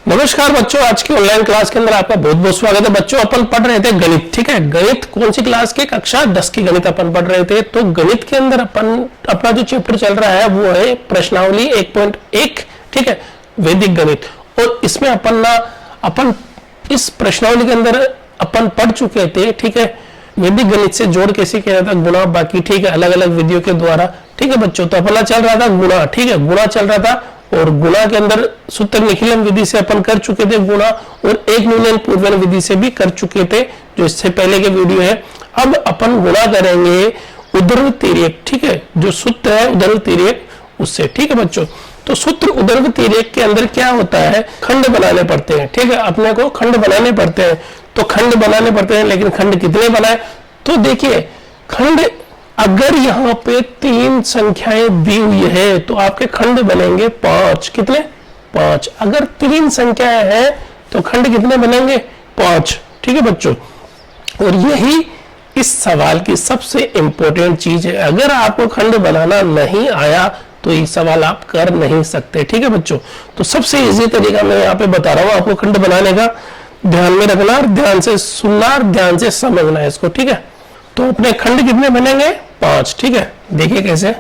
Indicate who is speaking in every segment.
Speaker 1: नमस्कार बच्चों, आज की ऑनलाइन क्लास के अंदर आपका बहुत बहुत स्वागत है। बच्चों अपन पढ़ रहे थे गणित, ठीक है। गणित कौन सी क्लास के? कक्षा 10 की गणित अपन पढ़ रहे थे। तो गणित के अंदर अपन अपना जो चैप्टर चल रहा है वो है प्रश्नावली 1.1, ठीक है, वैदिक गणित। और इसमें अपन इस प्रश्नावली के अंदर अपन पढ़ चुके थे, ठीक है, वैदिक गणित से जोड़ कैसे किया जाता, गुणा, बाकी, ठीक है, अलग अलग विधियों के द्वारा, ठीक है बच्चों। तो अपना चल रहा था गुणा, ठीक है, गुणा चल रहा था। और गुणा के अंदर सूत्र निखिलम विधि से अपन कर चुके थे गुणा, और एक न्यूनन पूर्वन विधि से भी कर चुके थे, जो इससे पहले के वीडियो है। अब अपन गुणा करेंगे उर्ध्व तिर्यक, ठीक है, जो सूत्र है उर्ध्व तिर्यक उससे, ठीक है बच्चों। तो सूत्र उर्ध्व तिर्यक के अंदर क्या होता है, खंड बनाने पड़ते हैं, ठीक है, अपने को खंड बनाने पड़ते हैं। तो खंड बनाने पड़ते हैं, लेकिन खंड कितने बनाए? तो देखिए, खंड अगर यहाँ पे 3 संख्याएं दी हुई है तो आपके खंड बनेंगे 5। कितने? 5। अगर 3 संख्याएं हैं तो खंड कितने बनेंगे? 5, ठीक है बच्चों। और यही इस सवाल की सबसे इंपॉर्टेंट चीज है। अगर आपको खंड बनाना नहीं आया तो ये सवाल आप कर नहीं सकते, ठीक है बच्चों। तो सबसे इजी तरीका मैं यहाँ पे बता रहा हूँ आपको खंड बनाने का। ध्यान में रखना, ध्यान से सुनना, ध्यान से समझना है इसको, ठीक है। तो अपने खंड कितने बनेंगे? 5, ठीक है। देखिए कैसे।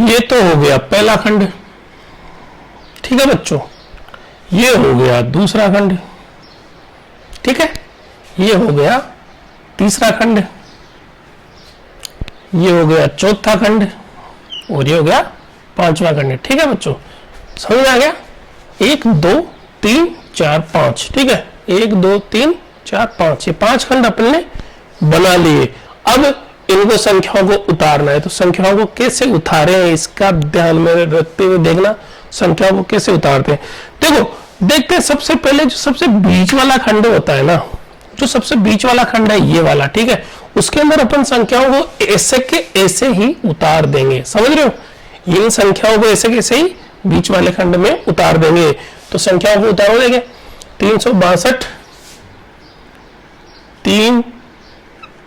Speaker 1: ये तो हो गया पहला खंड, ठीक है बच्चों। ये हो गया दूसरा खंड, ठीक है। ये हो गया तीसरा खंड, ये हो गया चौथा खंड, और ये हो गया 5वां खंड, ठीक है बच्चों। समझ आ गया? 1 2 3 4 5, ठीक है। 1 2 3 4 5, ये 5 खंड अपन ने बना लिए। अब इनको संख्याओं को उतारना है। तो संख्याओं को कैसे उतारे इसका ध्यान में रखते हुए देखना, संख्याओं को कैसे उतारते हैं। देखते हैं सबसे पहले जो सबसे बीच वाला खंड होता है ना, जो सबसे बीच वाला खंड है ये वाला, ठीक है, उसके अंदर अपन संख्याओं को ऐसे के ऐसे ही उतार देंगे। समझ रहे हो? इन संख्याओं को ऐसे के ऐसे ही बीच वाले खंड में उतार देंगे। तो संख्याओं को उतारो, देंगे 362 3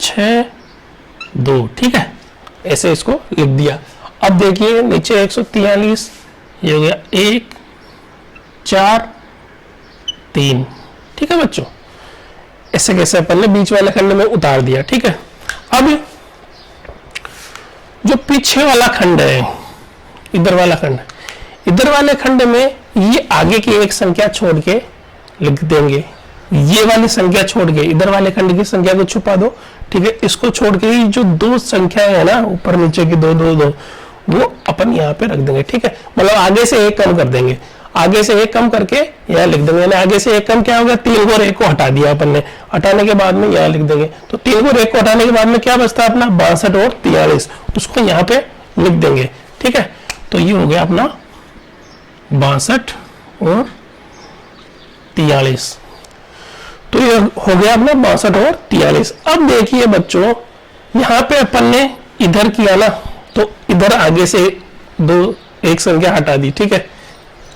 Speaker 1: 6 2, ठीक है, ऐसे इसको लिख दिया। अब देखिए नीचे 143, ये हो गया 1 4 3, ठीक है बच्चों। ऐसे कैसे अपन ने बीच वाले खंड में उतार दिया, ठीक है। अब जो पीछे वाला खंड है, इधर वाला खंड, इधर वाले खंड में ये आगे की एक संख्या छोड़ के लिख देंगे। ये वाली संख्या छोड़ के इधर वाले खंड की संख्या को छुपा दो, ठीक है। इसको छोड़ के ही जो 2 संख्याएं है ना, ऊपर नीचे की 2 2 2, वो अपन यहाँ पे रख देंगे, ठीक है। मतलब आगे से 1 कम कर देंगे, आगे से 1 कम करके यहाँ लिख देंगे। यानी आगे से 1 कम क्या होगा? 3 को और 1 को हटा दिया अपन ने, हटाने के बाद में यहाँ लिख देंगे। तो 3 को और 1 को हटाने के बाद में क्या बचता है अपना? 62 और 43, उसको यहाँ पे लिख देंगे, ठीक है। तो ये हो गया अपना 62 और 43। तो ये हो गया अपना 62 और 43। अब देखिए बच्चों, यहाँ पे अपन ने इधर किया ना, तो इधर आगे से 1 संख्या हटा दी, ठीक है।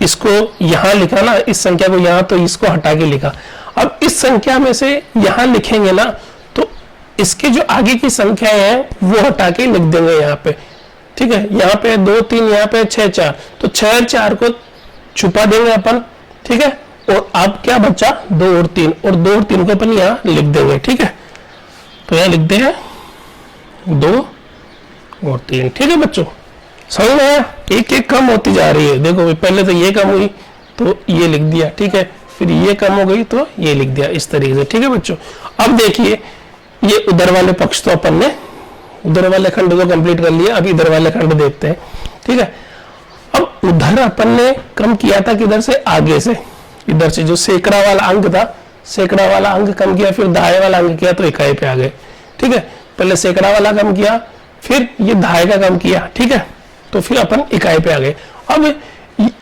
Speaker 1: इसको यहाँ लिखा ना, इस संख्या को यहाँ, तो इसको हटा के लिखा। अब इस संख्या में से यहाँ लिखेंगे ना, तो इसके जो आगे की संख्या है वो हटा के लिख देंगे यहाँ पे, ठीक है। यहाँ पे 2 3, यहाँ पे 6 4, तो 6 4 को छुपा देंगे अपन, ठीक है। और अब क्या बचा? 2 और 3, और 2 और 3 को अपन यहाँ लिख देंगे, ठीक है। तो यहाँ लिखते हैं 2 और 3, ठीक है बच्चों। समझ में आया? एक एक कम होती जा रही है। देखो पहले तो ये कम हुई तो ये लिख दिया, ठीक है, फिर ये कम हो गई तो ये लिख दिया, इस तरीके से, ठीक है बच्चों। अब देखिए, ये उधर वाले पक्ष तो अपन ने उधर वाले खंड को कंप्लीट कर लिया। अब इधर वाले खंड देखते हैं, ठीक है। अब उधर अपन ने कम किया था किधर से? आगे से, इधर से जो सैकड़ा वाला अंक था, सैकड़ा वाला अंक कम किया, फिर दहाई वाला अंक किया तो इकाई पे आ गए, ठीक है। पहले सैकड़ा वाला कम किया, फिर ये दहाई का कम किया, ठीक है, तो फिर अपन इकाई पे आ गए। अब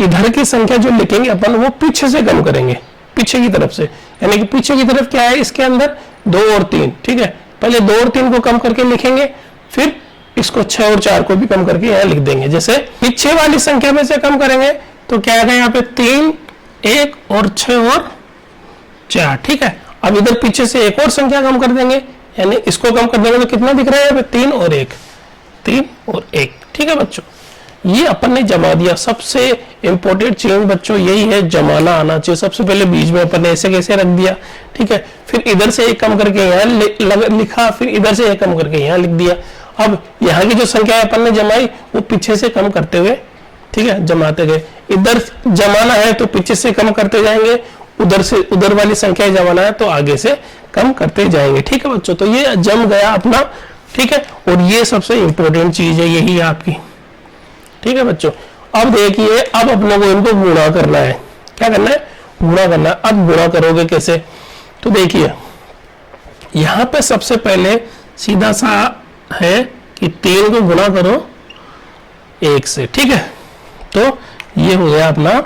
Speaker 1: इधर की संख्या जो लिखेंगे अपन वो पीछे से कम करेंगे, पीछे की तरफ से, यानी कि पीछे की तरफ क्या है इसके अंदर 2 और 3, ठीक है। पहले 2 और 3 को कम करके लिखेंगे, फिर इसको 6 और 4 को भी कम करके यहाँ लिख देंगे। जैसे पीछे वाली संख्या में से कम करेंगे तो क्या आएगा यहाँ पे 3, 1 और 6 और 4, ठीक है। अब इधर पीछे से एक और संख्या कम कर देंगे, यानी इसको कम कर देंगे तो कितना दिख रहा है यहाँ पे 3 और 1, 3 और 1, ठीक है बच्चों। ये अपन ने जमा दिया। सबसे इंपॉर्टेंट चीज बच्चों यही है, जमाना आना चाहिए। सबसे पहले बीच में अपन ने ऐसे कैसे रख दिया, ठीक है। फिर इधर से एक कम करके यहाँ लिखा, फिर इधर से एक कम करके यहाँ लिख दिया। अब यहाँ की जो संख्या अपन ने जमाई वो पीछे से कम करते हुए, ठीक है, जमाते गए। इधर जमाना है तो पीछे से कम करते जाएंगे, उधर से उधर वाली संख्या जमाना है तो आगे से कम करते जाएंगे, ठीक है बच्चों। तो ये जम गया अपना, ठीक है। और ये सबसे इंपॉर्टेंट चीज है, यही है आपकी, ठीक है बच्चों। अब देखिए, अब अपने को इनको गुणा करना है। क्या करना है? गुणा करना है। अब गुणा करोगे कैसे? तो देखिए यहां पे सबसे पहले सीधा सा है कि 3 को गुणा करो 1 से, ठीक है। तो ये हो गया अपना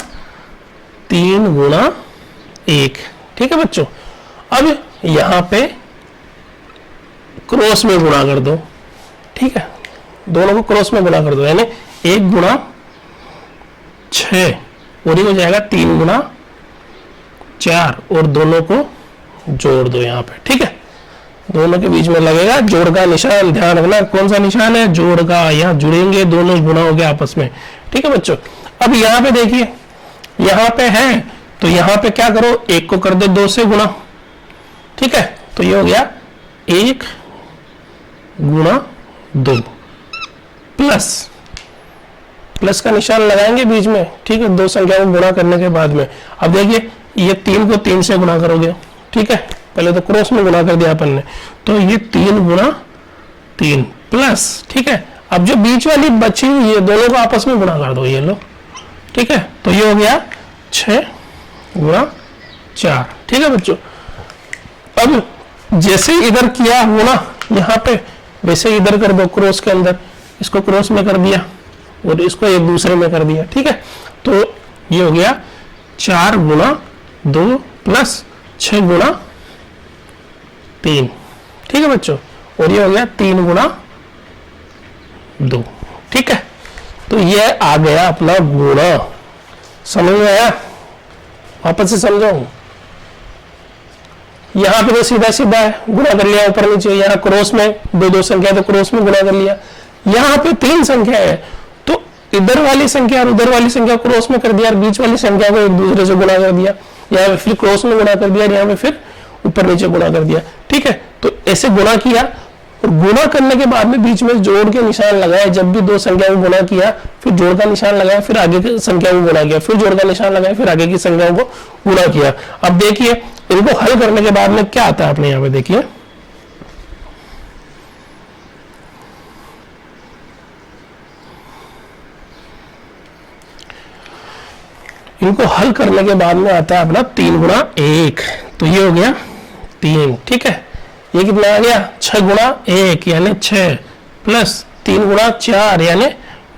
Speaker 1: 3 गुणा 1, ठीक है बच्चों। अब यहां पे क्रॉस में गुणा कर दो, ठीक है। दोनों को क्रॉस में गुणा कर दो, यानी 1 गुणा 6 और ये हो जाएगा 3 गुणा 4 और दोनों को जोड़ दो यहाँ पे, ठीक है। दोनों के बीच में लगेगा जोड़ का निशान, ध्यान रखना कौन सा निशान है, जोड़ का। यहाँ जुड़ेंगे, दोनों गुणा हो गया आपस में, ठीक है बच्चों। अब यहाँ पे देखिए, यहाँ पे है तो यहाँ पे क्या करो, 1 को कर दो 2 से गुणा, ठीक है। तो ये हो गया 1 गुणा 2 प्लस का निशान लगाएंगे बीच में, ठीक है, 2 संख्या को गुणा करने के बाद में। अब देखिए ये 3 को 3 से गुणा करोगे, ठीक है। पहले तो क्रॉस में गुणा कर दिया अपन ने, तो ये 3 गुणा 3 प्लस, ठीक है। अब जो बीच वाली बची हुई है दोनों को आपस में गुणा कर दो, ये लो, ठीक है। तो ये हो गया 6 गुणा 4, ठीक है बच्चों। अब जैसे इधर किया गुणा यहाँ पे, वैसे इधर कर दो क्रॉस के अंदर, इसको क्रॉस में कर दिया और इसको एक दूसरे में कर दिया, ठीक है। तो ये हो गया 4 गुणा 2 प्लस 6 गुणा 3, ठीक है बच्चों। और ये हो गया 3 गुणा 2, ठीक है। तो ये आ गया अपना गुणा। समझ में आया? वापस से समझाऊं। यहाँ पे तो सीधा सीधा है, गुणा कर लिया ऊपर नीचे। यहाँ क्रॉस में दो संख्या तो क्रॉस में गुणा कर लिया। यहाँ पे 3 संख्या है तो इधर वाली संख्या और उधर वाली संख्या क्रॉस में कर दिया और बीच वाली संख्या को एक दूसरे से गुणा कर दिया। यहाँ पे फिर क्रॉस में गुणा कर दिया और यहाँ पे फिर ऊपर नीचे गुणा कर दिया, ठीक है। तो ऐसे गुणा किया और गुणा करने के बाद में बीच में जोड़ के निशान लगाया। जब भी 2 संख्या को गुणा किया फिर जोड़ का निशान लगाया, फिर आगे की संख्या को गुणा किया, फिर जोड़ का निशान लगाया, फिर आगे की संख्याओं को गुणा किया। अब देखिए इनको हल करने के बाद में क्या आता है अपने यहाँ पे, देखिए इनको हल करने के बाद में आता है अपना 3 गुणा 1। तो ये हो गया 3, ठीक है। ये कितना आ गया 6 गुणा 1 यानी 6 प्लस 3 गुणा 4 यानी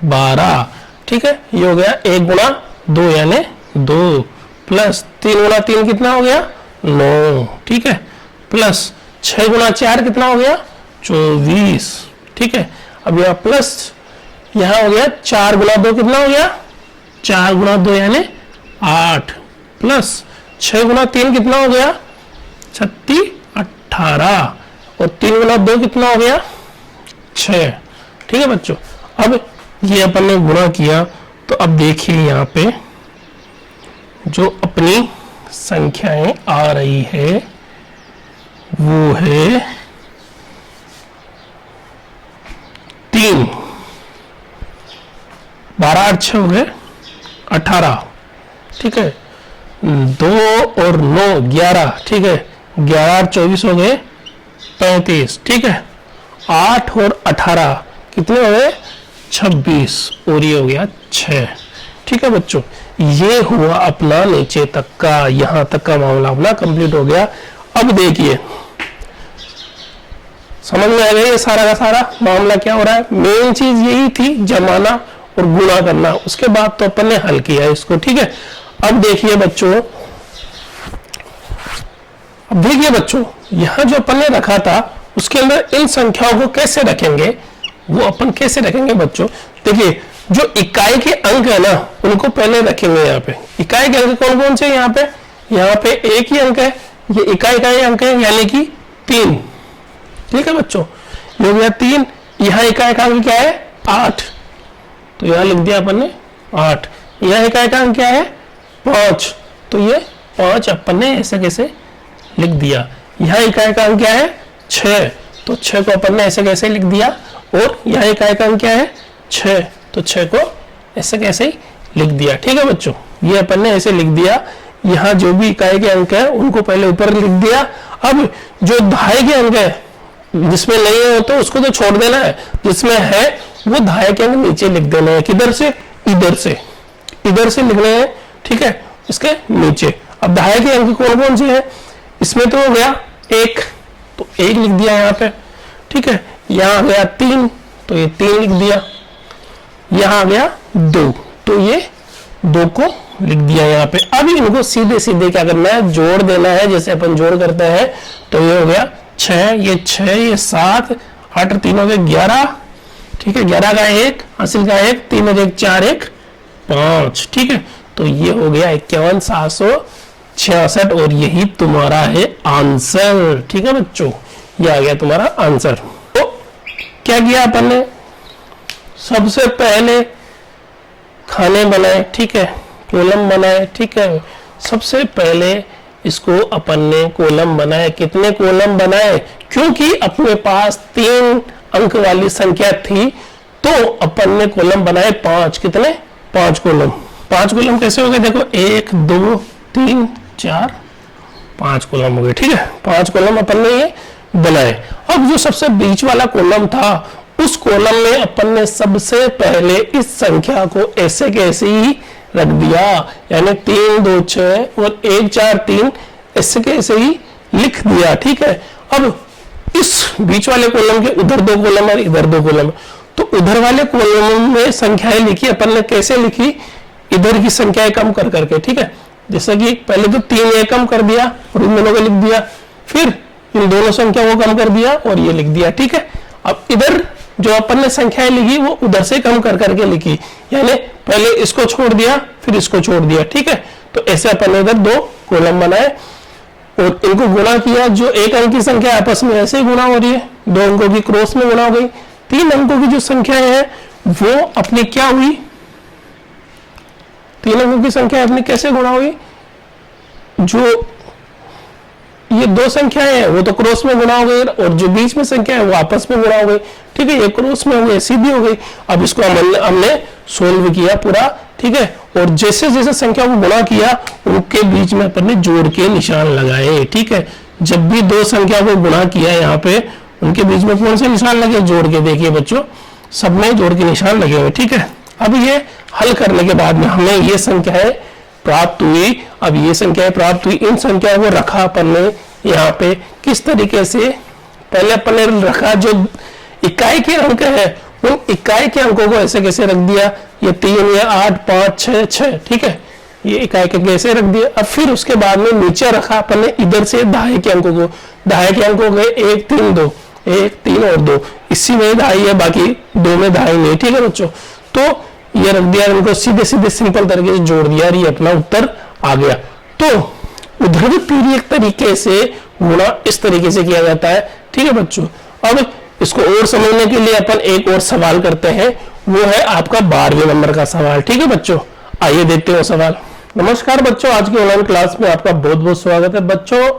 Speaker 1: 12, ठीक है। ये हो गया 1 गुणा 2 यानी 2 प्लस 3 गुणा 3 कितना हो गया 9, ठीक है। प्लस 6 गुणा 4 कितना हो गया 24, ठीक है। अब यहाँ प्लस यहाँ हो गया 4 गुणा 2 कितना हो गया 4 गुणा 2 यानी 8 प्लस 6 गुणा 3 कितना हो गया 36 18 और 3 गुणा 2 कितना हो गया 6, ठीक है बच्चों। अब ये अपन ने गुणा किया तो अब देखिए यहाँ पे जो अपनी संख्याएं आ रही है वो है 3, 12 8 6 हो गए 18, ठीक है। 2 और 9 11, ठीक है। 11 और 24 हो गए 35, ठीक है। 8 और 18 कितने हो गए 26 और ये हो गया 6, ठीक है बच्चों। ये हुआ अपना नीचे तक का, यहां तक का मामला अपना कंप्लीट हो गया। अब देखिए समझ में आ गया ये सारा का सारा मामला क्या हो रहा है। मेन चीज यही थी जमाना और गुणा करना, उसके बाद तो अपन ने हल किया इसको, ठीक है। अब देखिए बच्चों, यहां जो अपन ने रखा था उसके अंदर इन संख्याओं को कैसे रखेंगे वो अपन कैसे रखेंगे बच्चों? देखिए, जो इकाई के अंक है ना, उनको पहले रखेंगे यहाँ पे। इकाई के अंक कौन कौन से यहाँ पे? यहाँ पे एक ही अंक है, ये इकाई का ही अंक है, यानी कि 3। ठीक है बच्चों, ये हो गया 3। यहाँ इकाई का अंक क्या है? 8, तो यहाँ लिख दिया अपन ने 8। यहाँ इकाई का अंक क्या है? 5, तो ये 5 अपन ने ऐसे कैसे लिख दिया। यहाँ इकाई का अंक क्या है? 6, तो 6 को अपन ने ऐसे कैसे लिख दिया। और यहाँ इकाई का अंक क्या है? 6, तो 6 को ऐसे कैसे ही लिख दिया। ठीक है बच्चों, ये अपन ने ऐसे लिख दिया। यहाँ जो भी इकाई के अंक है उनको पहले ऊपर लिख दिया। अब जो दहाई के अंक है, जिसमें नहीं है तो उसको तो छोड़ देना है, जिसमें है वो दहाई के अंक नीचे लिख देना है। किधर से? इधर से, इधर से लिखने हैं। ठीक है, इसके नीचे। अब दहाई के अंक कौन कौन से हैं? इसमें तो हो गया 1, तो 1 लिख दिया यहाँ पे। ठीक है, यहाँ आ गया 3, तो ये 3 लिख दिया। यहाँ आ गया 2, तो ये 2 को लिख दिया यहाँ पे। अब इनको सीधे सीधे क्या करना है? जोड़ देना है, जैसे अपन जोड़ करते हैं। तो ये हो गया 6, ये 6, ये 7, 8 और 3 हो गए 11। ठीक है, 11 का 1, हासिल का 1, 3 और 1 4, 1 5। ठीक है, तो ये हो गया 51,766 और यही तुम्हारा है आंसर। ठीक है बच्चों, ये आ गया तुम्हारा आंसर। तो क्या किया अपन ने? सबसे पहले खाने बनाए, ठीक है, कॉलम बनाए। ठीक है, सबसे पहले इसको अपन ने कॉलम बनाए। कितने कॉलम बनाए? क्योंकि अपने पास 3 अंक वाली संख्या थी, तो अपन ने कॉलम बनाए 5। कितने? 5 कॉलम। 5 कॉलम कैसे हो गए? देखो, 1 2 3 4 5 कॉलम हो गए। ठीक है, 5 कॉलम अपन ने ये बनाए। अब जो सबसे बीच वाला कॉलम था, उस कॉलम में अपन ने सबसे पहले इस संख्या को ऐसे कैसे ही रख दिया, यानी 3 2 6 और 1 4 3 ऐसे कैसे ही लिख दिया। ठीक है, अब इस बीच वाले कॉलम के उधर 2 कॉलम और इधर 2 कॉलम, तो उधर वाले कॉलम में संख्याएं लिखी अपन ने। कैसे लिखी? इधर की संख्याएं कम कर करके। ठीक है, जैसे कि पहले तो 3 ये कम कर दिया और इन दोनों को लिख दिया, फिर इन दोनों संख्या को कम कर दिया और ये लिख दिया। ठीक है, अब इधर जो अपन ने संख्याएं लिखी वो उधर से कम कर करके लिखी, यानी पहले इसको छोड़ दिया फिर इसको छोड़ दिया। ठीक है, तो ऐसे अपन ने इधर 2 कॉलम बनाए और इनको गुणा किया। जो एक अंक की संख्या आपस में ऐसे ही गुणा हो रही है, 2 अंकों की क्रॉस में गुणा हो गई। 3 अंकों की जो संख्या है वो अपनी क्या हुई? 3 अंकों की संख्या अपनी कैसे गुणा हुई? जो ये 2 संख्याएं हैं वो तो क्रॉस में गुणा हो गई, और जो बीच में संख्या है वो आपस में गुणा हो गई। ठीक है, ये क्रॉस में हो गई, सीधी हो गई। अब इसको हमने सोल्व किया पूरा। ठीक है, और जैसे जैसे संख्या को गुणा किया उनके बीच में अपन ने जोड़ के निशान लगाए। ठीक है, जब भी 2 संख्या को गुणा किया यहाँ पे उनके बीच में कौन से निशान लगे? जोड़ के। देखिए बच्चों, सब में जोड़ के निशान लगे हुए। ठीक है, अब ये हल करने के बाद में हमें ये संख्याएं प्राप्त हुई। अब ये संख्याएं प्राप्त हुई, इन संख्याओं को रखा अपन ने यहाँ पे किस तरीके से? पहले अपन ने रखा जो इकाई के अंक है उन इकाई के अंकों को ऐसे कैसे रख दिया? ये 3 ये 8 5 6 6। ठीक है, ये इकाई के कैसे रख दिया। अब फिर उसके बाद में नीचे रखा अपन ने इधर से दहाई के अंकों को। दहाई के अंकों गए 1 3 2, 1 3 और 2, इसी में दहाई है, बाकी 2 में दहाई नहीं। ठीक है बच्चों, तो ये रख दिया, इनको सीधे सीधे सिंपल तरीके से जोड़ दिया, ये अपना उत्तर आ गया। तो उधर तरीके से गुणा इस तरीके से किया जाता है। ठीक है बच्चों, अब इसको और समझने के लिए अपन एक और सवाल करते हैं, वो है आपका 12वें नंबर का सवाल। ठीक है बच्चों, आइए देखते हैं सवाल। नमस्कार बच्चों, आज की ऑनलाइन क्लास में आपका बहुत बहुत स्वागत है बच्चों।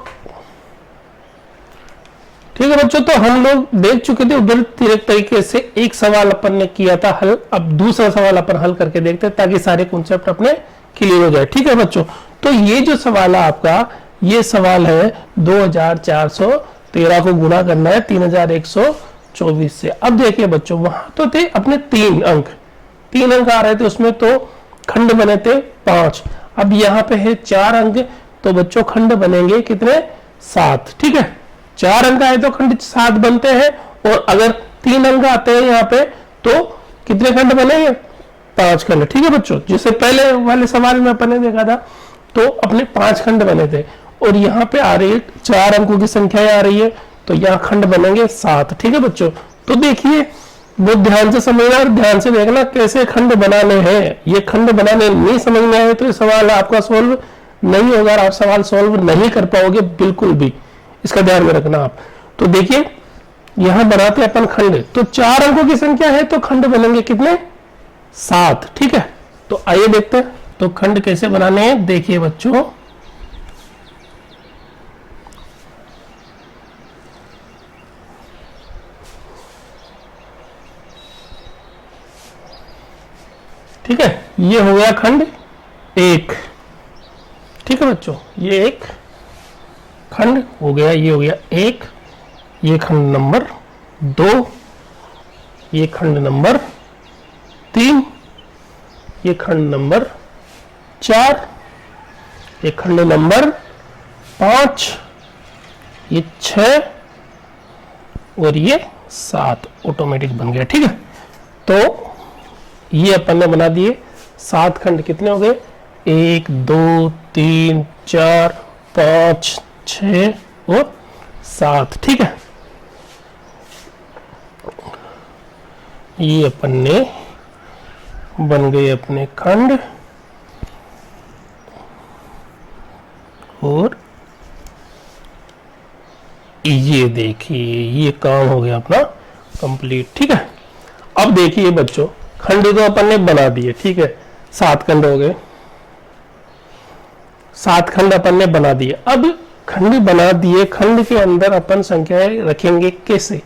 Speaker 1: ठीक है बच्चों, तो हम लोग देख चुके थे उधर तरीके से एक सवाल अपन ने किया था हल। अब दूसरा सवाल अपन हल करके देखते हैं ताकि सारे कॉन्सेप्ट अपने क्लियर हो जाए। ठीक है बच्चों, तो ये जो सवाल है आपका, ये सवाल है 2413 को गुणा करना है 3124 से। अब देखिए बच्चों, वहां तो थे अपने 3 अंक आ रहे थे, उसमें तो खंड बने थे 5। अब यहाँ पे है 4 अंक, तो बच्चों खंड बनेंगे कितने? 7। ठीक है, 4 अंक आए तो खंड 7 बनते हैं, और अगर 3 अंक आते हैं यहाँ पे तो कितने खंड बनेंगे? 5 खंड। ठीक है बच्चों, जिसे पहले वाले सवाल में अपन ने देखा था तो अपने 5 खंड बने थे, और यहाँ पे आ रही है 4 अंकों की संख्या आ रही है, तो यहाँ खंड बनेंगे 7। ठीक है बच्चों, तो देखिए बहुत ध्यान से समझना और ध्यान से देखना कैसे खंड बनाने हैं। ये खंड बनाने नहीं समझ में आए तो ये सवाल आपका सोल्व नहीं होगा, आप सवाल सोल्व नहीं कर पाओगे बिल्कुल भी, इसका ध्यान में रखना आप। तो देखिए यहां बनाते अपन खंड, तो 4 अंकों की संख्या है तो खंड बनेंगे कितने, 7। ठीक है, तो आइए देखते हैं तो खंड कैसे बनाने हैं। देखिए बच्चों, ठीक है, ये हो गया खंड 1। ठीक है बच्चों, ये एक खंड हो गया, ये हो गया 1, ये खंड नंबर 2, ये खंड नंबर 3, ये खंड नंबर 4, ये खंड नंबर 5, ये 6 और ये 7 ऑटोमेटिक बन गया। ठीक है, तो ये अपन ने बना दिए 7 खंड। कितने हो गए, 1 2 3 4 5 6 और 7। ठीक है, ये अपन ने बन गए अपने खंड, और ये देखिए ये काम हो गया अपना कंप्लीट। ठीक है, अब देखिए बच्चों, खंड तो अपन ने बना दिए। ठीक है, 7 खंड हो गए, 7 खंड अपन ने बना दिए। अब खंड बना दिए, खंड के अंदर अपन संख्याएं रखेंगे कैसे।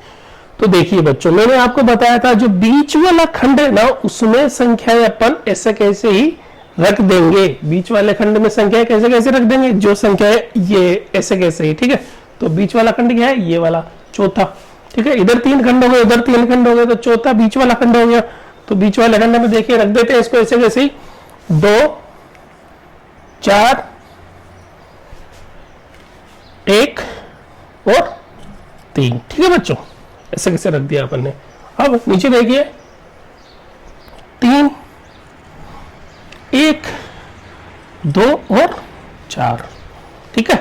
Speaker 1: तो देखिए बच्चों, मैंने आपको बताया था जो बीच वाला खंड है ना, उसमें संख्याएं अपन ऐसे कैसे ही रख देंगे। बीच वाले खंड में संख्याएं कैसे कैसे रख देंगे, जो संख्याएं ये ऐसे कैसे ही। ठीक है, तो बीच वाला खंड क्या है, ये वाला चौथा। ठीक है, इधर 3 खंड हो गए, उधर 3 खंड हो गए, तो चौथा बीच वाला खंड हो गया। तो बीच वाले खंड में देखिए रख देते हैं इसको ऐसे कैसे ही, 2 4 1 और 3। ठीक है बच्चों, ऐसे कैसे रख दिया अपन ने। अब नीचे देखिए 3 1 2 और 4। ठीक है,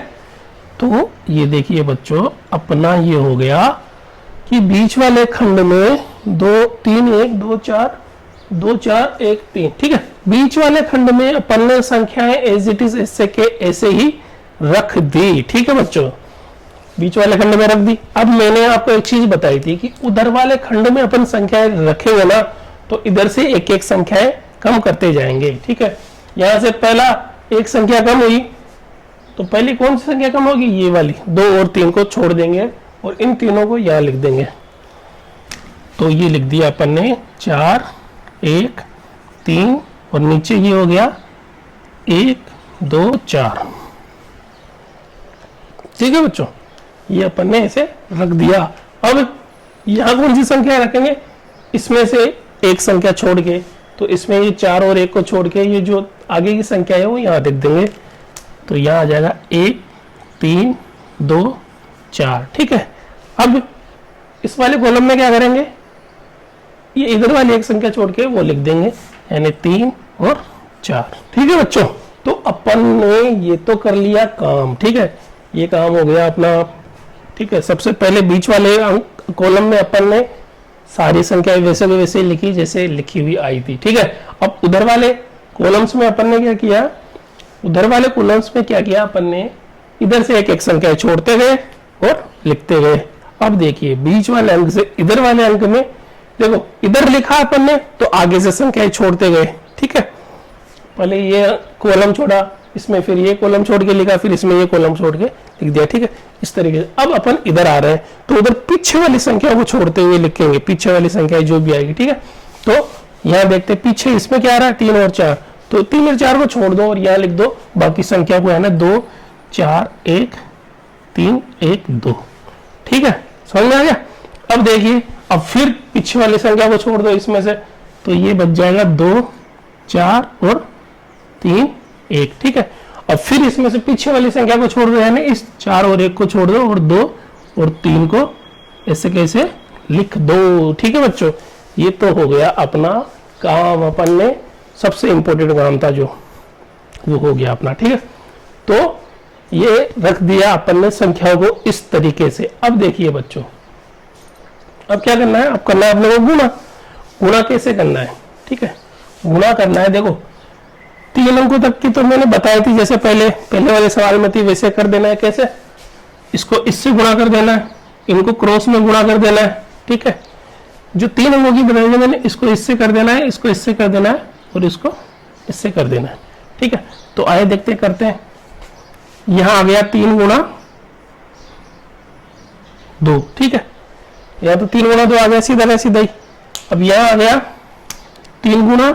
Speaker 1: तो ये देखिए बच्चों, अपना ये हो गया कि बीच वाले खंड में 2 3 1 2 4 2 4 1 3। ठीक है, बीच वाले खंड में अपन ने संख्याएं एज इट इज ऐसे के ऐसे ही रख दी। ठीक है बच्चों, बीच वाले खंड में रख दी। अब मैंने आपको एक चीज बताई थी कि उधर वाले खंड में अपन संख्याएं रखेंगे ना, तो इधर से एक एक संख्याएं कम करते जाएंगे। ठीक है, यहां से पहला एक संख्या कम हुई, तो पहली कौन सी संख्या कम होगी, ये वाली। 2 और 3 को छोड़ देंगे और इन तीनों को यहां लिख देंगे। तो ये लिख दिया अपन ने 4 1 3 और नीचे ये हो गया 1 2 4। ठीक है बच्चों, ये अपन ने ऐसे रख दिया। अब यहां कौन सी संख्या रखेंगे, इसमें से एक संख्या छोड़ के, तो इसमें ये 4 और 1 को छोड़ के ये जो आगे की संख्या है वो यहां लिख देंगे। तो यहां आ जाएगा 1 3 2 4। ठीक है, अब इस वाले कॉलम में क्या करेंगे, ये इधर वाली एक संख्या छोड़ के वो लिख देंगे, यानी 3 और 4। ठीक है बच्चों, तो अपन ने ये तो कर लिया काम। ठीक है, ये काम हो गया अपना। ठीक है, सबसे पहले बीच वाले कॉलम में अपन ने सारी संख्याएं वैसे भी वैसे लिखी जैसे लिखी हुई आई थी। ठीक है, अब उधर वाले कॉलम्स में अपन ने क्या किया, उधर वाले कॉलम्स में क्या किया अपन ने, इधर से एक एक संख्या छोड़ते गए और लिखते गए। अब देखिए बीच वाले अंक से इधर वाले अंक में देखो, इधर लिखा अपन ने तो आगे से संख्याएं छोड़ते गए। ठीक है, पहले ये कॉलम छोड़ा, इसमें फिर ये कॉलम छोड़ के लिखा, फिर इसमें ये कॉलम छोड़ के लिख दिया। ठीक है, इस तरीके से। अब अपन इधर आ रहे हैं तो उधर पीछे वाली संख्या को छोड़ते हुए लिखेंगे, पीछे वाली संख्या जो भी आएगी। ठीक है, तो यहाँ देखते पीछे इसमें क्या आ रहा है, 3 और 4, तो 3 और 4 को छोड़ दो और यहाँ लिख दो बाकी संख्या को, है ना 2 4 1 3 1 2। ठीक है, समझ में आ गया। अब देखिए, अब फिर पीछे वाली संख्या को छोड़ दो इसमें से, तो ये बच जाएगा 2 4 और 3 1। ठीक है, अब फिर इसमें से पीछे वाली संख्या को छोड़ दो, यानी इस 4 और 1 को छोड़ दो और 2 और 3 को ऐसे कैसे लिख दो। ठीक है बच्चों, ये तो हो गया अपना काम। अपन ने सबसे इंपॉर्टेंट काम था जो, वो हो गया अपना। ठीक है, तो ये रख दिया अपन ने संख्याओं को इस तरीके से। अब देखिए बच्चों, अब क्या करना है, अब करना है अपने को गुणा। गुणा कैसे करना है, ठीक है, गुणा करना है। देखो 3 अंकों तक की तो मैंने बताई थी, जैसे पहले वाले सवाल में थी वैसे कर देना है। कैसे, इसको इससे गुणा कर देना है, इनको क्रॉस में गुणा कर देना है, ठीक है। जो 3 अंकों की बताई थी मैंने, इसको इससे कर देना है, इसको इससे कर देना है और इसको इससे कर देना है, ठीक है। तो आइए देखते करते हैं। यहां आ गया 3 गुणा 2, ठीक है, यहां तो 3 गुणा 2 आ गया सीधा सीधा ही। अब यहां आ गया 3 गुणा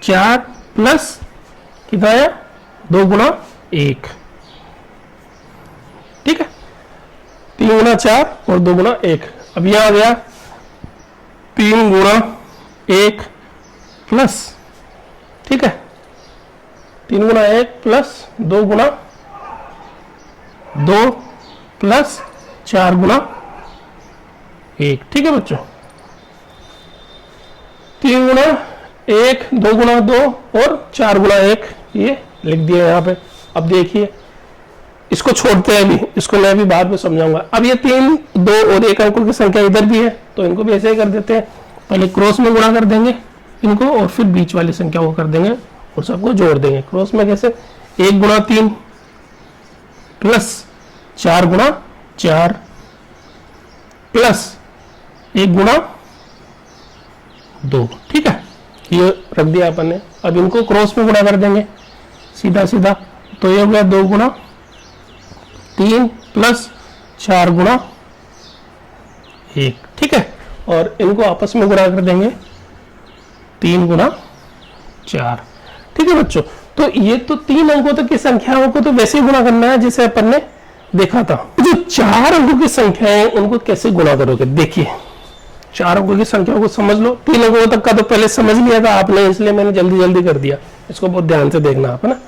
Speaker 1: 4 प्लस कितना आया 2 गुणा 1, ठीक है, 3 गुणा 4 और 2 गुणा 1। अब यहां आ गया 3 गुणा 1 प्लस, ठीक है, 3 गुणा 1 प्लस 2 गुणा 2 प्लस 4 गुणा 1, ठीक है बच्चों। 3 गुणा 1, 2 गुणा 2 और 4 गुणा 1 ये लिख दिया यहाँ पे। अब देखिए इसको छोड़ते हैं, अभी इसको मैं भी बाद में समझाऊंगा। अब ये 3, 2 और 1 अंकों की संख्या इधर भी है, तो इनको भी ऐसे ही कर देते हैं। पहले क्रॉस में गुणा कर देंगे इनको और फिर बीच वाली संख्या को कर देंगे और सबको जोड़ देंगे। क्रॉस में कैसे, 1 गुणा 3 प्लस 4 गुणा 4 प्लस 1 गुणा 2, ठीक है, ये रख दिया अपन ने। अब इनको क्रॉस में गुणा कर देंगे सीधा सीधा, तो ये हो गया 2 गुणा 3 प्लस 4 गुणा 1, ठीक है, और इनको आपस में गुणा कर देंगे 3 गुणा 4, ठीक है बच्चों। तो ये तो 3 अंकों तक की संख्याओं को तो वैसे ही गुणा करना है जैसे अपन ने देखा था। जो 4 अंकों की संख्या है उनको कैसे गुणा करोगे, देखिए 4 अंकों की संख्या को समझ लो। 3 अंकों तक का तो पहले समझ लिया था आपने, इसलिए मैंने जल्दी जल्दी कर दिया, इसको बहुत ध्यान से देखना आप, है ना।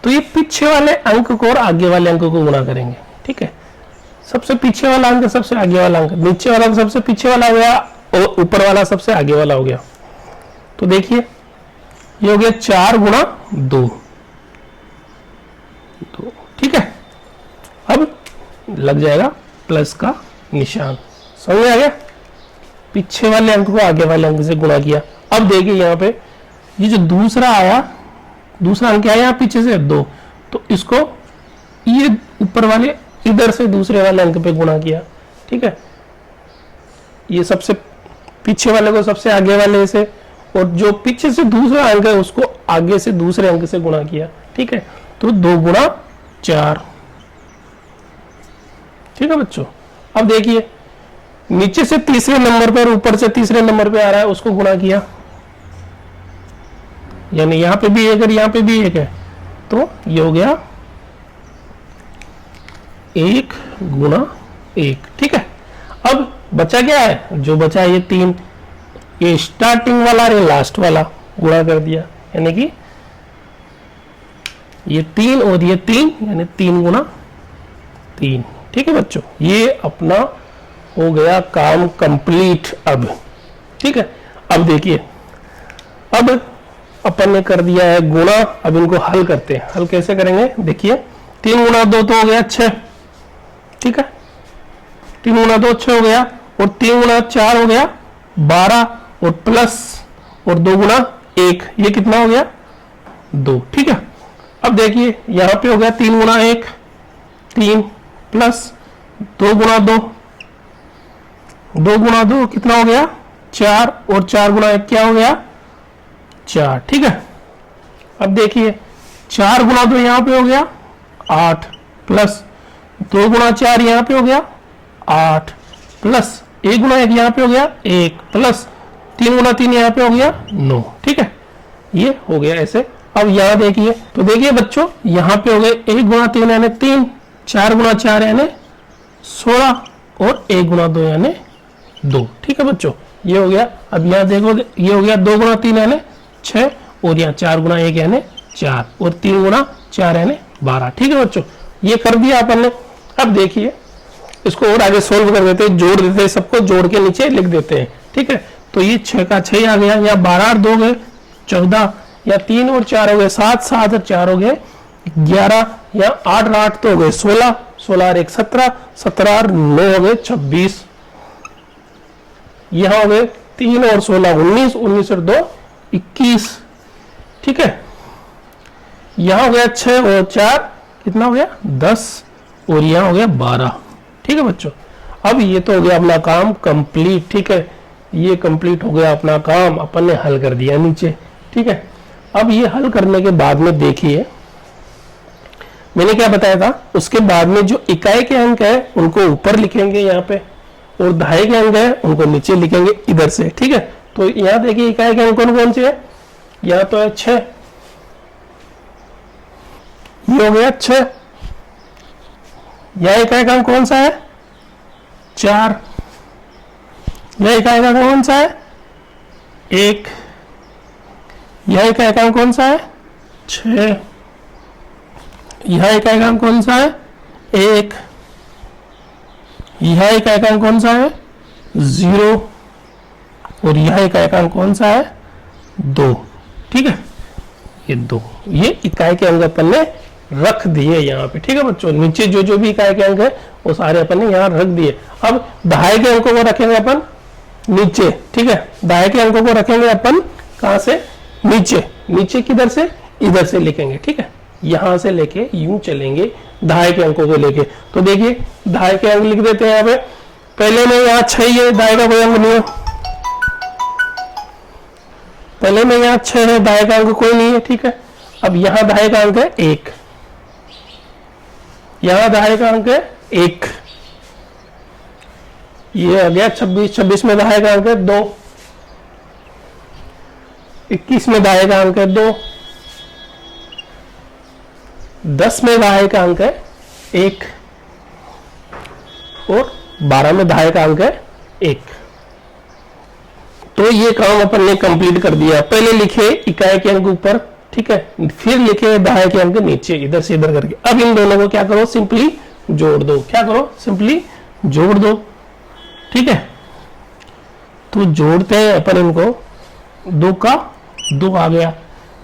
Speaker 1: तो ये पीछे वाले अंक को और आगे वाले अंक को गुणा करेंगे, ठीक है। सबसे पीछे वाला अंक सबसे आगे वाला अंक, नीचे वाला सबसे पीछे वाला हो गया और ऊपर वाला सबसे आगे वाला हो गया। तो देखिए ये हो गया 4 गुणा 2, ठीक है। अब लग जाएगा प्लस का निशान, समझ में आ गया। पीछे वाले अंक को आगे वाले अंक से गुणा किया। अब देखिए यहाँ पे ये जो दूसरा आया, दूसरा अंक आया पीछे से 2, तो इसको ये ऊपर वाले इधर से दूसरे वाले अंक पे गुणा किया, ठीक है। ये सबसे पीछे वाले को सबसे आगे वाले से, और जो पीछे से दूसरा अंक है उसको आगे से दूसरे अंक से गुणा किया, ठीक है। तो 2 गुणा 4, ठीक है बच्चों। अब देखिए नीचे से तीसरे नंबर पर ऊपर से तीसरे नंबर पे आ रहा है, उसको गुणा किया, यानी यहां पे भी 1 और यहां पे भी 1 है, तो ये हो गया 1 गुणा 1, ठीक है। अब बचा क्या है, जो बचा ये 3, ये स्टार्टिंग वाला और ये लास्ट वाला गुणा कर दिया, यानी कि ये 3 और ये 3, यानी 3 गुणा 3, ठीक है बच्चों। ये अपना हो गया काम कंप्लीट अब, ठीक है। अब देखिए अब अपन ने कर दिया है गुणा, अब इनको हल करते हैं। हल कैसे करेंगे, देखिए 3 गुणा 2 तो हो गया 6, ठीक है, 3 गुणा 2 6 हो गया, और 3 गुणा 4 हो गया 12, और प्लस और 2 गुणा 1 ये कितना हो गया 2, ठीक है। अब देखिए यहां पे हो गया 3 गुणा 1 3 प्लस 2 गुणा 2, 2 गुणा 2 कितना हो गया 4, और 4 गुणा 1 क्या हो गया 4, ठीक है। अब देखिए 4 गुणा 2 यहां पे हो गया 8, प्लस 2 गुणा 4 यहां पे हो गया 8, प्लस 1 गुणा 1 यहां पे हो गया 1, प्लस 3 गुणा 3 यहां पे हो गया 9, ठीक है। ये हो गया ऐसे। अब यहां देखिए, तो देखिए बच्चों यहां पे हो गए 1 गुणा 3 यानी 3, 4 गुणा 4 यानी 16, और 1 गुणा 2 यानी 2, ठीक है बच्चों, ये हो गया। अब यहाँ देखो ये हो गया 2 गुणा 3 यानी 6, और यहाँ 4 गुणा 1 यानी 4, और 3 गुणा 4 यानी 12, ठीक है बच्चों, ये कर दिया अपन ने। अब देखिए इसको और आगे सोल्व कर देते हैं, जोड़ देते हैं, सबको जोड़ के नीचे लिख देते हैं, ठीक है। तो ये 6 का 6 आ गया, यहाँ 12 और 2 गए 14, या 3 और 4 हो गए 7, 7 और 4 हो गए 11, या 8 और 8 तो हो गए 16, 16 और 1 17, 17 और 9 हो गए 26, यहाँ हो गए 3 और 16 19, 19 और 2 21, ठीक है। यहाँ हो गया 6 और 4 कितना हो गया 10, और यहाँ हो गया 12, ठीक है बच्चों। अब ये तो हो गया अपना काम कंप्लीट, ठीक है, ये कंप्लीट हो गया अपना काम, अपन ने हल कर दिया नीचे, ठीक है। अब ये हल करने के बाद में देखिए मैंने क्या बताया था, उसके बाद में जो इकाई के अंक है उनको ऊपर लिखेंगे यहाँ पे, और दहाई के अंक है उनको नीचे लिखेंगे इधर से, ठीक है। तो यहाँ देखिए इकाई के अंक कौन कौन से है, यहाँ तो है 6, ये हो गया 6, यह इकाई का अंक कौन सा है 4, यह इकाई का अंक कौन सा है 1, यह इकाई का अंक कौन सा है 6, यह इकाई का अंक कौन सा है 1, यह इकाई का अंक कौन सा है 0, और यह इकाई का अंक कौन सा है 2, ठीक है। ये 2, ये इकाई के अंक अपन ने रख दिए यहाँ पे, ठीक है बच्चों। नीचे जो जो भी इकाई के अंक है वो सारे अपन ने यहाँ रख दिए। अब दहाई के अंकों को रखेंगे अपन नीचे, ठीक है, दहाई के अंकों को रखेंगे अपन कहां से नीचे, नीचे किधर से इधर से लिखेंगे, ठीक है, यहां से लेके यूं चलेंगे दहाई के अंकों को लेके। तो देखिए दहाई के अंक लिख देते हैं यहाँ पे, पहले में यहाँ 6 है, दहाई का कोई अंक नहीं है, पहले में यहाँ 6 है, दहाई का अंक कोई नहीं है, ठीक है। अब यहाँ दहाई का अंक है 1, यहाँ दहाई का अंक है 1, ये आ गया 26, 26 में दहाई का अंक है 2, 21 में दहाई का अंक है 2, 10 में दहाई का अंक है 1, और 12 में दहाई का अंक है 1। तो ये काम अपन ने कंप्लीट कर दिया। पहले लिखे इकाई के अंक ऊपर, ठीक है, फिर लिखे दहाई के अंक नीचे, इधर से इधर करके। अब इन दोनों को क्या करो, सिंपली जोड़ दो, क्या करो, सिंपली जोड़ दो, ठीक है। तो जोड़ते हैं अपन इनको, 2 का 2 आ गया,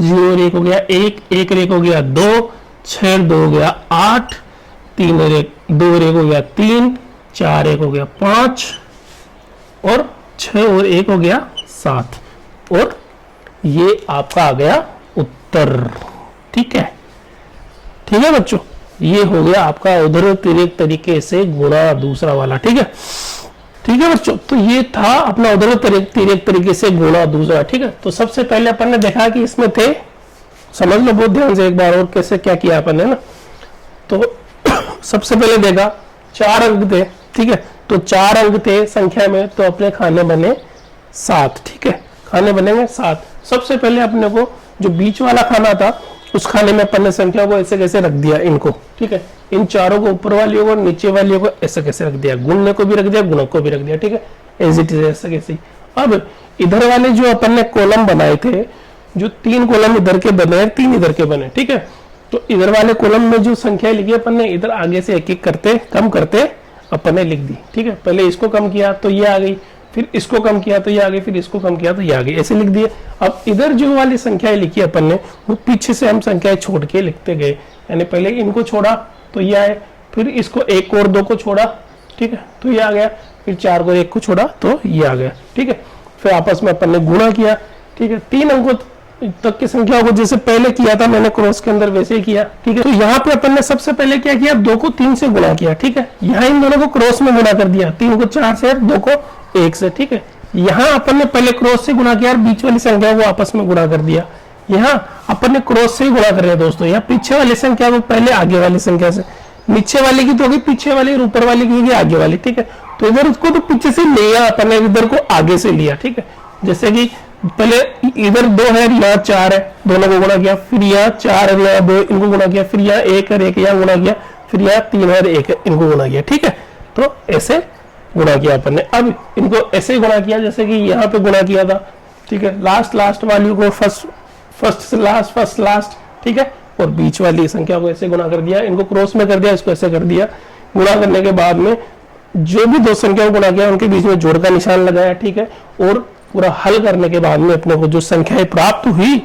Speaker 1: 0 और 1 हो गया 1, 1 और 1 हो गया 2, 6 और 2 हो गया 8, 3 और 1, 2 और 1 हो गया 3, 4 1 हो गया 5, और 6 और 1 हो गया 7, और ये आपका आ गया उत्तर, ठीक है, ठीक है बच्चों। ये हो गया आपका उधर तिरक तरीके से गुणा दूसरा वाला, ठीक है, ठीक है बच्चों। तो ये था अपना उधर तिरक तरीके से गुणा दूसरा, ठीक है। तो सबसे पहले अपन ने देखा कि इसमें थे, समझ लो बहुत ध्यान से एक बार, और कैसे क्या किया अपन ने ना। तो सबसे पहले देखा 4 अंक थे, ठीक है, तो 4 अंक थे संख्या में, तो अपने खाने बने 7, ठीक है, खाने बनेंगे 7। सबसे पहले अपने को जो बीच वाला खाना था उस खाने में अपन ने संख्या को ऐसे कैसे रख दिया इनको, ठीक है, इन चारों को, ऊपर वालियों को नीचे वालियों को ऐसे कैसे रख दिया, गुणने को भी रख दिया, गुणक को भी रख दिया, ठीक है, एज इट इज ऐसे कैसे। अब इधर वाले जो अपन ने कॉलम बनाए थे, जो 3 कॉलम इधर के बने, 3 इधर के बने, ठीक है। तो इधर वाले कॉलम में जो संख्या लिखी अपन ने, इधर आगे से एक एक करते कम करते अपन ने लिख दी, ठीक है। पहले इसको कम किया तो ये आ गई, फिर इसको कम किया तो ये आ गई, फिर इसको कम किया तो ये आ गई, ऐसे लिख दिए। अब इधर जो वाली संख्याएं लिखी अपन ने, वो पीछे से हम संख्याएं छोड़ के लिखते गए, यानी पहले इनको छोड़ा तो ये आए, फिर इसको 1 और 2 को छोड़ा, ठीक है, तो ये आ गया, फिर 4 को 1 को छोड़ा तो ये आ गया, ठीक है। फिर आपस में अपन ने गुणा किया, ठीक है, 3 अंकों तक की संख्या को जैसे पहले किया था मैंने क्रॉस के अंदर वैसे ही किया, ठीक है। तो यहाँ पे अपन ने सबसे पहले क्या किया, 2 को 3 से गुणा किया, ठीक है, यहाँ इन दोनों को क्रॉस में गुणा कर दिया, 3 को 4 से, 2 को 1 से, ठीक है। यहाँ अपन ने पहले क्रॉस से गुणा किया और बीच वाली संख्या को आपस में गुणा कर दिया। यहाँ अपन ने क्रॉस से ही गुणा कर रहे हैं दोस्तों, यहाँ पीछे वाली संख्या को पहले आगे वाली संख्या से, नीचे वाले की तो होगी पीछे वाली और ऊपर वाली की होगी आगे वाली, ठीक है। तो इधर उसको तो पीछे से लिया अपन ने, इधर को आगे से लिया, ठीक है। जैसे कि पहले इधर 2 है, यहाँ 4 है, दोनों को गुणा किया, फिर यहाँ 4 है, यहाँ 2, इनको गुणा किया, फिर यहाँ 1 है, 1 यहाँ गुणा किया, फिर यहाँ 3 है, 1 है, इनको गुणा किया, ठीक है। तो ऐसे गुणा किया अपन ने। अब इनको ऐसे गुणा किया जैसे कि यहाँ पे गुणा किया था, ठीक है, लास्ट वैल्यू को फर्स्ट से लास्ट, फर्स्ट लास्ट, ठीक है, और बीच वाली संख्या को ऐसे गुणा कर दिया, इनको क्रॉस में कर दिया, इसको ऐसे कर दिया। गुणा करने के बाद में जो भी 2 संख्याओं को गुणा किया उनके बीच में जोड़ का निशान लगाया, ठीक है, और पूरा हल करने के बाद में अपने को जो संख्याएं प्राप्त हुई,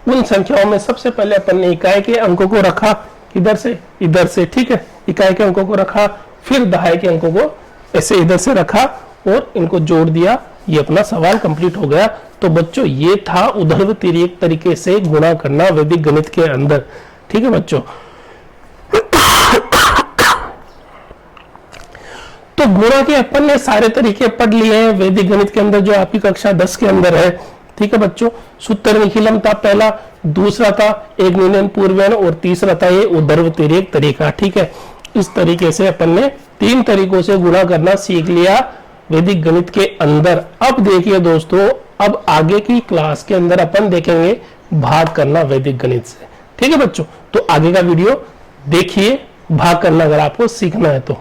Speaker 1: उन संख्याओं में सबसे पहले अपन ने इकाई के अंकों को रखा इधर से, ठीक है, इकाई के अंकों को रखा, फिर दहाई के अंकों को ऐसे इधर से रखा और इनको जोड़ दिया ये अपना सवाल कंप्लीट हो गया। तो बच्चों ये था उधर्व तिर्यक तरीके से गुणा करना वैदिक गणित के अंदर। ठीक है बच्चों, तो गुणा के अपन ने सारे तरीके पढ़ लिए हैं वैदिक गणित के अंदर जो आपकी कक्षा 10 के अंदर है। ठीक है बच्चों, सूत्र निखिलम था पहला, दूसरा था एक नियन पूर्वयन और तीसरा था ये उधर्व तिर्यक तरीका। ठीक है, इस तरीके से अपन ने 3 तरीकों से गुणा करना सीख लिया वैदिक गणित के अंदर। अब देखिए दोस्तों, अब आगे की क्लास के अंदर अपन देखेंगे भाग करना वैदिक गणित से। ठीक है बच्चों, तो आगे का वीडियो देखिए, भाग करना अगर आपको सीखना है तो।